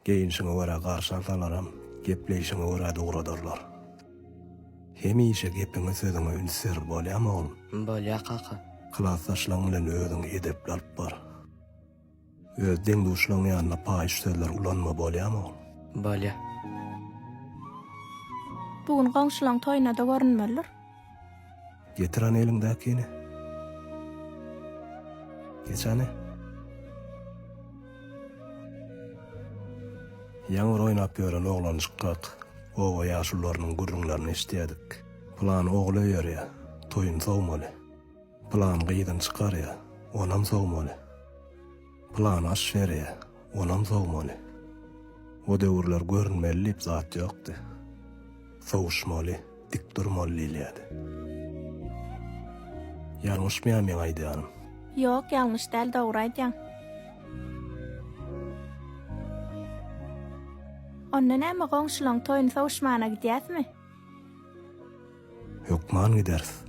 Geyinşiňe görä garşy alalaram, gepleyişiňe görä dogradorlar. Hemişe gepiňi sözüňe ünsür bolýarmy oğlum? Bolýa kaka. Klassdaşlaryň bilen özüňi edepli alyp bar. Öz deňduşlaryň ýanyna paýyş sözler ulanma bolýarmy oğlum? Bolýa. Bugün goňşulaň toýuna da görünmeler. Getiren eliňdäkini. Geçene. Ýaňyr oýnap ýören oglanyşyk, owa ýaşullarynyň gurrunlaryny eşdiýädik. Plan ogly ýörýär, toýun sowmaly. Plan gyýdan çykarýar, onam sowmaly. Plan aş berýär, onam sowmaly. O döwürler görünmeli zat ýokdy. Sowuşmaly, dik durmaly diýilýärdi. Ýalňyşmyam meň aýdýanym. Ýok, ýalňyş däl, dogry aýdýaň. Onda näme goňşulaň toýuny sowuşmana gidýärmi? Hökman gideriz.